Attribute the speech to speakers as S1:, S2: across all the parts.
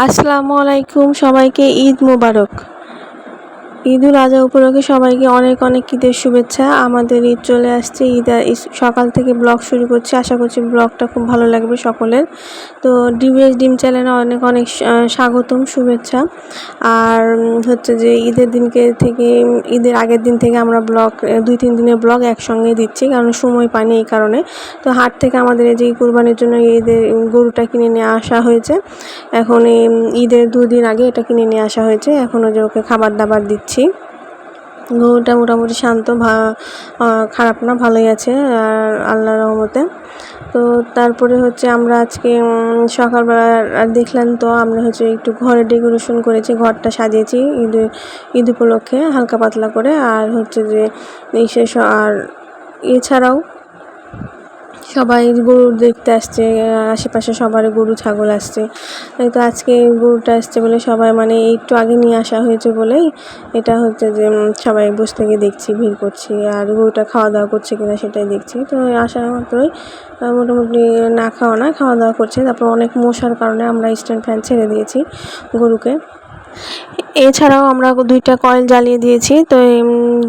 S1: আসসালামু আলাইকুম, সবাইকে ঈদ মোবারক। ঈদুল আজহা উপলক্ষে সবাইকে অনেক অনেক ঈদের শুভেচ্ছা। আমাদের ঈদ চলে আসছে, সকাল থেকে ব্লগ শুরু করছি। আশা করছি ব্লগটা খুব ভালো লাগবে সকলের। তো ডিভিএস ডিম চ্যানেলে অনেক অনেক স্বাগতম, শুভেচ্ছা। আর হচ্ছে যে ঈদের আগের দিন থেকে আমরা ব্লগ 2-3 দিনের ব্লগ একসঙ্গে দিচ্ছি, কারণ সময় পাইনি এই কারণে। তো হাট থেকে আমাদের এই যে কুরবানির জন্য ঈদের গরুটা কিনে নিয়ে আসা হয়েছে। এখন এই ঈদের 2 দিন আগে এটা কিনে নিয়ে আসা হয়েছে। এখন যে ওকে খাবার দাবার দিচ্ছি। গরুটা মোটামুটি শান্ত, খারাপ না, ভালোই আছে আর আল্লাহর রহমতে। তো তারপরে হচ্ছে আমরা আজকে সকালবেলা দেখলেন তো আমরা হচ্ছে একটু ঘরে ডেকোরেশন করেছি, ঘরটা সাজিয়েছি ঈদ উপলক্ষে হালকা পাতলা করে। আর হচ্ছে যে আর এছাড়াও সবাই গরু দেখতে আসছে, আশেপাশে সবার গরু ছাগল আসছে। তো আজকে গরুটা আসছে বলে সবাই, মানে একটু আগে নিয়ে আসা হয়েছে বলেই এটা হচ্ছে যে সবাই বসে থেকে দেখছি, ভিড় করছি। আর গরুটা খাওয়া দাওয়া করছে কিনা সেটাই দেখছি। তো আসা মাত্রই মোটামুটি না খাওয়া দাওয়া করছে। তারপর অনেক মশার কারণে আমরা স্ট্যান্ড ফ্যান ছেড়ে দিয়েছি গরুকে। এছাড়াও আমরা 2টা কয়েল জ্বালিয়ে দিয়েছি। তো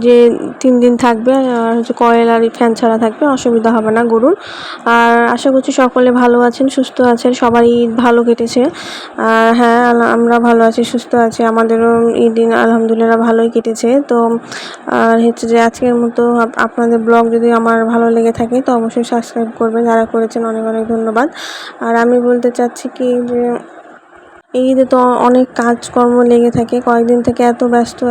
S1: যে 3 দিন থাকবে আর হচ্ছে কয়েল আর ফ্যান ছাড়া থাকবে, অসুবিধা হবে না গরুর। আর আশা করছি সকলে ভালো আছেন, সুস্থ আছেন, সবারই ঈদ ভালো কেটেছে। আর হ্যাঁ, আমরা ভালো আছি, সুস্থ আছি, আমাদেরও ঈদ দিন আলহামদুলিল্লাহ ভালোই কেটেছে। তো আর হচ্ছে যে আজকের মতো আপনাদের ব্লগ যদি আমার ভালো লেগে থাকে তো অবশ্যই সাবস্ক্রাইব করবেন, যারা করেছেন অনেক অনেক ধন্যবাদ। আর আমি বলতে চাচ্ছি কি যে এই ঈদে তো অনেক কাজকর্ম লেগে থাকে, কয়েকদিন থেকে এত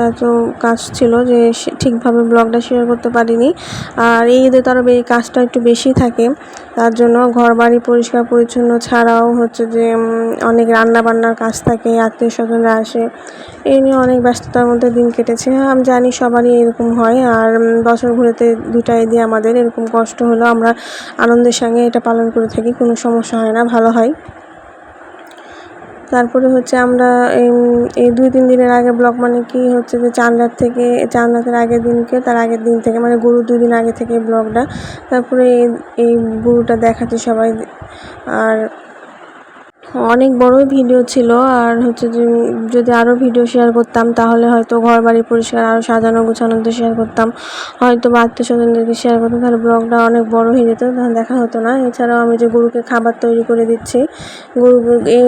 S1: এত কাজ ছিল যে ঠিকভাবে ব্লগটা শেয়ার করতে পারিনি। আর এই ঈদে তো আরও কাজটা একটু বেশি থাকে, তার জন্য ঘর বাড়ি পরিষ্কার পরিচ্ছন্ন ছাড়াও হচ্ছে যে অনেক রান্না বান্নার কাজ থাকে, আত্মীয় স্বজনরা আসে, এই নিয়ে অনেক ব্যস্ততার মধ্যে দিন কেটেছে। আমি জানি সবারই এরকম হয়। আর বছর ঘুরেতে 2টা ঈদই আমাদের এরকম কষ্ট হলো, আমরা আনন্দের সঙ্গে এটা পালন করে থাকি, কোনো সমস্যা হয় না, ভালো হয়। তারপরে হচ্ছে আমরা এই 2-3 দিনের আগে ব্লগ, মানে কি হচ্ছে যে চাঁদ রাতের আগের দিনকে, তার আগের দিন থেকে, মানে গরু 2 দিন আগে থেকে ব্লগটা। তারপরে এই গরুটা দেখাচ্ছে সবাই। আর অনেক বড়ই ভিডিও ছিল। আর হচ্ছে যে যদি আরও ভিডিও শেয়ার করতাম তাহলে হয়তো ঘর বাড়ি পরিষ্কার আরও সাজানো গোছানোতে শেয়ার করতাম, হয়তো বা আত্মীয় স্বজনদেরকে শেয়ার করতাম, তাহলে ব্লগটা অনেক বড় হয়ে যেত, তখন দেখা হতো না। এছাড়াও আমি যে গরুকে খাবার তৈরি করে দিচ্ছি,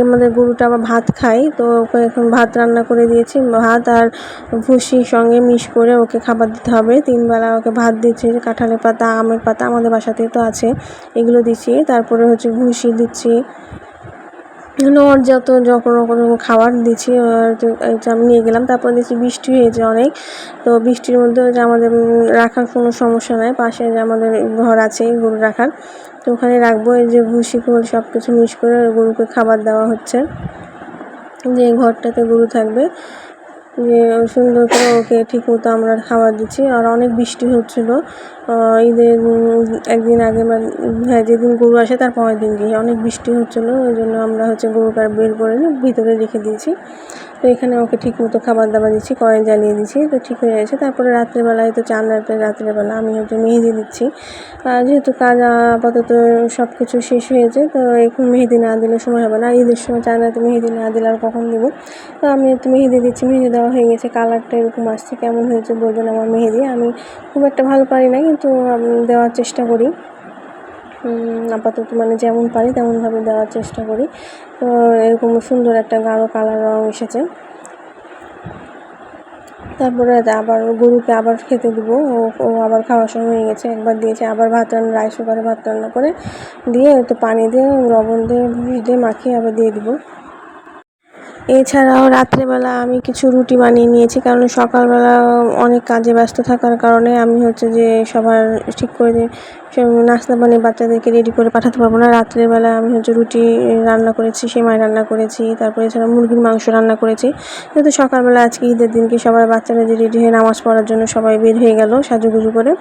S1: আমাদের গরুটা আবার ভাত খায়, তো ওকে এখন ভাত রান্না করে দিয়েছি। ভাত আর ভুসির সঙ্গে মিশ করে ওকে খাবার দিতে হবে। 3 বেলা ওকে ভাত দিচ্ছি, কাঁঠালের পাতা, আমের পাতা, আমাদের বাসাতেই তো আছে, এগুলো দিচ্ছি। তারপরে হচ্ছে ভুসি দিচ্ছি, ওর যখন খাবার দিচ্ছি আমি নিয়ে গেলাম। তারপর দেখছি বৃষ্টি হয়েছে অনেক। তো বৃষ্টির মধ্যে যে আমাদের রাখার কোনো সমস্যা নাই, পাশে যে আমাদের ঘর আছে গরু রাখার, তো ওখানে রাখবো। এই যে ভুসি খোল সব কিছু মিক্স করে গরুকে খাবার দেওয়া হচ্ছে, যে ঘরটাতে গরু থাকবে, যে সুন্দর করে ওকে ঠিক মতো আমরা খাবার দিচ্ছি। আর অনেক বৃষ্টি হচ্ছিলো ঈদের একদিন আগে, মানে হ্যাঁ, যেদিন গরু আসে তার পরের দিন গিয়ে অনেক বৃষ্টি হচ্ছিলো, ওই জন্য আমরা হচ্ছে গরুটা বের করে নিয়ে ভিতরে রেখে দিয়েছি। তো এখানে ওকে ঠিক মতো খাবার দাবার দিচ্ছি, কয়েল জ্বালিয়ে দিচ্ছি, তো ঠিক হয়ে গেছে। তারপরে রাত্রেবেলায় তো রাত্রেবেলা আমি হচ্ছে মেহেদি দিচ্ছি। যেহেতু কাজ আপাতত সব কিছু শেষ হয়েছে, তো এখন মেহেদি না দিলে সময় হবে না। ঈদের সময় রাতে মেহেদি না দিলে আর কখন দেবো। তো আমি একটু মেহেদি দিচ্ছি, মেহেদি দেওয়া হয়ে গেছে, কালারটা এরকম আসছে। কেমন হয়েছে বলবেন আমার মেহেদি। আমি খুব একটা ভালো পারি না, কিন্তু আমি দেওয়ার চেষ্টা করি, আপাতত মানে যেমন পারি তেমনভাবে দেওয়ার চেষ্টা করি। তো এরকম সুন্দর একটা গাঢ় কালার রঙ এসেছে। তারপরে আবার গরুকে আবার খেতে দেবো, ও আবার খাওয়ার সময় হয়ে গেছে, একবার দিয়েছে, আবার রাইস কুকারে ভাত রান্না করে দিয়ে একটু পানি দিয়ে লবণ দিয়ে মাখিয়ে আবার দিয়ে দিব। এছাড়াও রাত্রেবেলা আমি কিছু রুটি বানিয়ে নিয়েছি, কারণ সকালবেলা অনেক কাজে ব্যস্ত থাকার কারণে আমি হচ্ছে যে সবার ঠিক করে নাস্তা বানিয়ে বাচ্চাদেরকে রেডি করে পাঠাতে পারবো না। রাত্রেবেলা আমি হচ্ছে রুটি রান্না করেছি, সেমাই রান্না করেছি, তারপরে এছাড়া মুরগির মাংস রান্না করেছি। যেহেতু সকালবেলা আজকে ঈদের দিনকে সবাই বাচ্চারা যে রেডি হয়ে নামাজ পড়ার জন্য সবাই বের হয়ে গেল সাজুগুজু করে,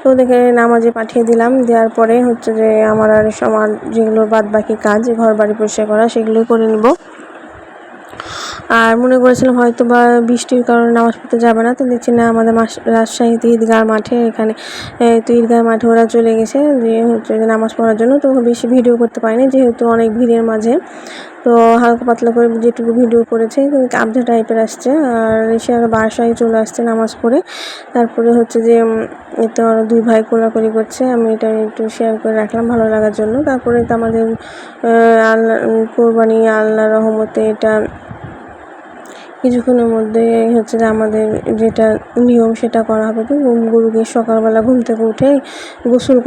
S1: তো ওদেরকে নামাজে পাঠিয়ে দিলাম। দেওয়ার পরে হচ্ছে যে আমার যেগুলো বাদ বাকি কাজ, ঘর বাড়ি পরিষ্কার করা, সেগুলোই করে নেব। আর মনে করেছিলাম হয়তো বা বৃষ্টির কারণে নামাজ পড়তে যাবে না, তো দেখছি না, আমাদের রাজশাহীতে ঈদগাহ মাঠে, এখানে তো ঈদগাহ মাঠে ওরা চলে গেছে যে হচ্ছে নামাজ পড়ার জন্য। তো বেশি ভিডিও করতে পারিনি যেহেতু অনেক ভিড়ের মাঝে। তো হালকা পাতলা করে যেটুকু ভিডিও করেছে আবদা টাইপের আসছে। আর এসে আর বাসায় চলে আসছে নামাজ পড়ে। তারপরে হচ্ছে যে এতে ওরা 2 ভাই কোলাকুলি করছে, আমি এটা একটু শেয়ার করে রাখলাম ভালো লাগার জন্য। তারপরে তো আমাদের আল্লাহ কোরবানি আল্লাহর রহমতে এটা কিছুক্ষণের মধ্যে হচ্ছে যে আমাদের যেটা নিয়ম সেটা করা হবে। তো গরুকে সকালবেলা ঘুম থেকে উঠে গোসল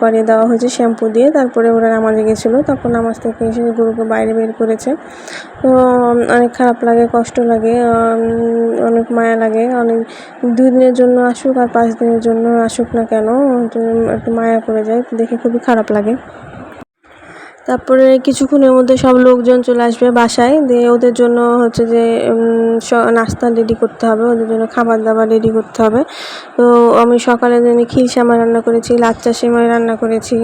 S1: করিয়ে দেওয়া হয়েছে শ্যাম্পু দিয়ে। তারপরে ওরা নামাজে গেছিলো, তারপর নামাজ থেকে এসে গরুকে বাইরে বের করেছে। তো অনেক খারাপ লাগে, কষ্ট লাগে, অনেক মায়া লাগে। অনেক 2 দিনের জন্য আসুক আর 5 দিনের জন্য আসুক না কেন, একটু মায়া করে যায়, দেখে খুবই খারাপ লাগে। তারপরে কিছুক্ষণের মধ্যে সব লোকজন চলে আসবে বাসায়, দিয়ে ওদের জন্য হচ্ছে যে নাস্তা রেডি করতে হবে, ওদের জন্য খাবার দাবার রেডি করতে হবে। তো আমি সকালে জন্য ক্ষীর সেমাই রান্না করেছি, লাচ্চা সেমাই রান্না করেছি,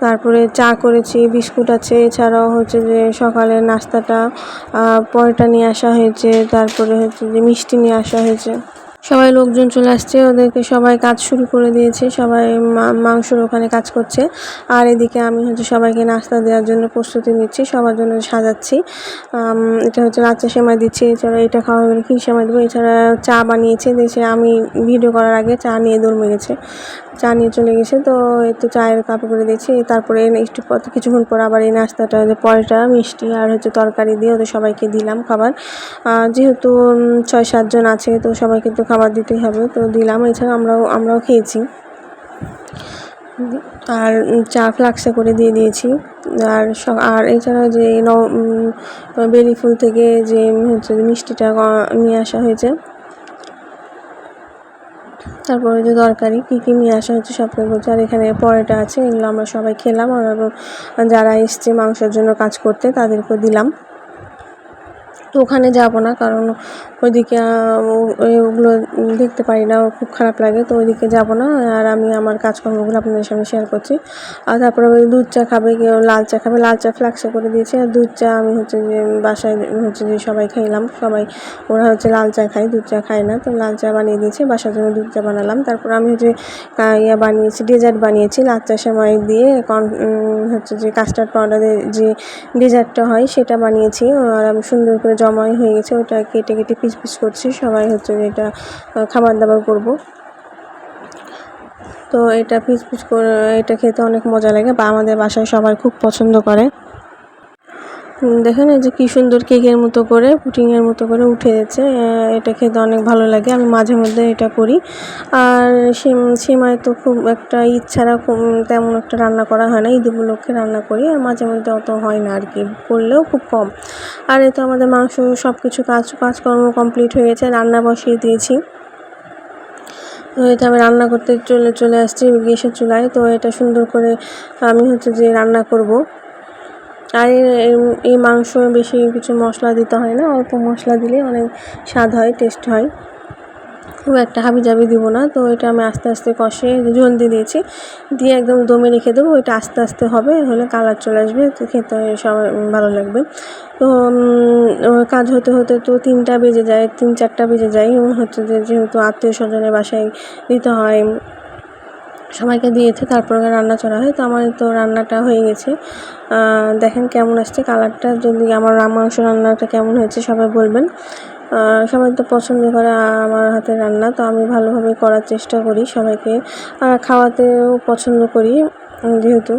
S1: তারপরে চা করেছি, বিস্কুট আছে। এছাড়াও হচ্ছে যে সকালের নাস্তাটা পরোটা নিয়ে আসা হয়েছে, তারপরে হচ্ছে যে মিষ্টি নিয়ে আসা হয়েছে। সবাই লোকজন চলে আসছে, ওদেরকে সবাই কাজ শুরু করে দিয়েছে, সবাই মাংসর ওখানে কাজ করছে। আর এদিকে আমি হচ্ছে সবাইকে নাস্তা দেওয়ার জন্য প্রস্তুতি নিচ্ছি, সবার জন্য সাজাচ্ছি। এটা হচ্ছে লাচ্চা সেমাই দিচ্ছি, এছাড়া এটা খাওয়া হলে ক্ষীর সেমাই দেবো। এছাড়া চা বানিয়েছে, দেশে আমি ভিডিও করার আগে চা নিয়ে দৌড় মেরেছে, চা নিয়ে চলে গেছে। তো একটু চায়ের কাপ করে দিয়েছি। তারপরে একটু কিছুক্ষণ পর আবার এই নাস্তাটা পরোটা মিষ্টি আর হচ্ছে তরকারি দিয়ে ওদের সবাইকে দিলাম খাবার। যেহেতু 6-7 জন আছে, তো সবাইকে তো খাবার দিতেই হবে, তো দিলাম। এছাড়া আমরাও খেয়েছি। আর চা ফ্লাক্সে করে দিয়ে দিয়েছি। আর এছাড়া যে বেলি ফুল থেকে যে হচ্ছে মিষ্টিটা নিয়ে আসা হয়েছে, তারপরে যে তরকারি কী কী নিয়ে আসা হচ্ছে সব বলছে। আর এখানে পরোটা আছে, এগুলো আমরা সবাই খেলাম। আর যারা এসছে মাংসের জন্য কাজ করতে তাদেরকেও দিলাম। তো ওখানে যাব না, কারণ ওইদিকে ওগুলো দেখতে পারি না, খুব খারাপ লাগে, তো ওইদিকে যাব না। আর আমি আমার কাজকর্মগুলো আপনাদের সামনে শেয়ার করছি। আর তারপরে ওই দুধ চা খাবে, কেউ লাল চা খাবে, লাল চা ফ্লাক্সে করে দিয়েছি। আর দুধ চা আমি হচ্ছে যে বাসায় হচ্ছে যে সবাই খাইলাম, ওরা হচ্ছে লাল চা খায়, দুধ চা খায় না, তো লাল চা বানিয়ে দিয়েছি, বাসার জন্য দুধ চা বানালাম। তারপর আমি হচ্ছে বানিয়েছি, ডেজার্ট বানিয়েছি লাচ্চা সেমাই দিয়ে, হচ্ছে যে কাস্টার্ড পাউডারের যে ডেজার্টটা হয় সেটা বানিয়েছি। আর আমি সুন্দর করে জমাই হয়ে গেছে, ওটা কেটে কেটে পিস পিস করছি, সবাই হচ্ছে এটা খাবার দাবার করব। তো এটা পিস পিস করে এটা খেতে অনেক মজা লাগে, বা আমাদের বাসায় সবাই খুব পছন্দ করে। দেখেন এই যে কি সুন্দর কেকের মতো করে, পুডিংয়ের মতো করে উঠে যাচ্ছে, এটা খেতে অনেক ভালো লাগে। আমি মাঝে মধ্যে এটা করি। আর সেমাই তো খুব একটা ঈদ ছাড়া তেমন একটা রান্না করা হয় না, ঈদ উপলক্ষে রান্না করি, আর মাঝে মধ্যে অত হয় না আর কি, করলেও খুব কম। আর এই তো আমাদের মাংস সব কিছু কাজকর্ম কমপ্লিট হয়ে গেছে, রান্না বসিয়ে দিয়েছি। তো এটা আমি রান্না করতে চলে আসছি গ্যাসের চুলায়। তো এটা সুন্দর করে আমি হচ্ছে যে রান্না করব। আর এই মাংস বেশি কিছু মশলা দিতে হয় না, অল্প মশলা দিলে অনেক স্বাদ হয়, টেস্ট হয়, খুব একটা হাবিজাবি দিব না। তো এটা আমি আস্তে আস্তে কষে ঝোল দিয়েছি, দিয়ে একদম দমে রেখে দেবো। এটা আস্তে আস্তে হবে, হলে কালার চলে আসবে, তো খেতে সবাই ভালো লাগবে। তো কাজ হতে হতে তো 3টা বেজে যায়, 3-4টা বেজে যায়, হচ্ছে যে যেহেতু আত্মীয় স্বজনের বাসায় দিতে হয়, সবাইকে দিয়েছে, তারপরে রান্না চড়া হয়। তো আমার তো রান্নাটা হয়ে গেছে, দেখেন কেমন আসছে কালারটা। যদি আমার মাংস রান্নাটা কেমন হয়েছে সবাই বলবেন। সবাই তো পছন্দ করে আমার হাতের রান্না, তো আমি ভালোভাবে করার চেষ্টা করি, সবাইকে খাওয়াতেও পছন্দ করি, যেহেতু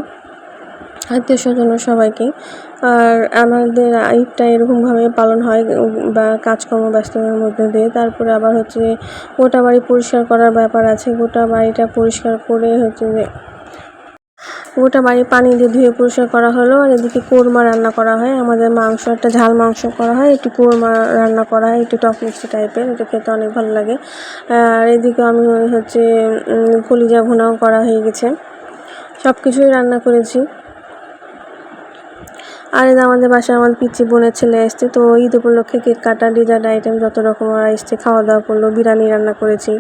S1: আত্মীয় স্বজন সবাইকে। আর আমাদের ঈদটা এরকমভাবে পালন হয়, বা কাজকর্ম ব্যস্ততার মধ্যে দিয়ে। তারপরে আবার হচ্ছে গোটা বাড়ি পরিষ্কার করার ব্যাপার আছে, গোটা বাড়িটা পরিষ্কার করে হচ্ছে যে গোটা বাড়ি পানি দিয়ে ধুয়ে পরিষ্কার করা হলো। আর এদিকে কোরমা রান্না করা হয়, আমাদের মাংস একটা ঝাল মাংস করা হয়, একটু কোরমা রান্না করা হয়, একটু টক মিষ্টি টাইপের, এটা খেতে অনেক ভালো লাগে। আর এদিকে আমি হচ্ছে কলিজা ভুনাও করা হয়ে গেছে, সব কিছুই রান্না করেছি। আর আমাদের বাসায় আমার পিচ্চি বোনের ছেলে এসছে, তো ঈদ উপলক্ষে কেক কাটা, ডেজার্ট আইটেম যত রকম ওরা এসছে, খাওয়া দাওয়া করলো, বিরিয়ানি রান্না করেছি।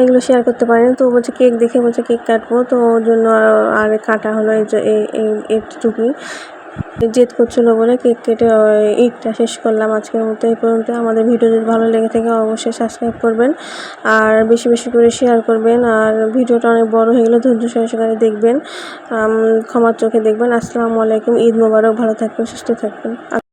S1: এগুলো শেয়ার করতে পারিনি, তো বলছে কেক দেখে বলছে কেক কাটবো, তো ওর জন্য আর কাটা হলো এইটুকুই। জেদ করছিল বলে কেক কেটে ঈদটা শেষ করলাম। আজকের মতো এই পর্যন্ত। আমাদের ভিডিও যদি ভালো লেগে থাকে অবশ্যই সাবস্ক্রাইব করবেন আর বেশি বেশি করে শেয়ার করবেন। আর ভিডিওটা অনেক বড় হয়ে গেলে ধৈর্য সহকারে দেখবেন, ক্ষমার চোখে দেখবেন। আসসালামু আলাইকুম, ঈদ মোবারক। ভালো থাকবেন, সুস্থ থাকবেন।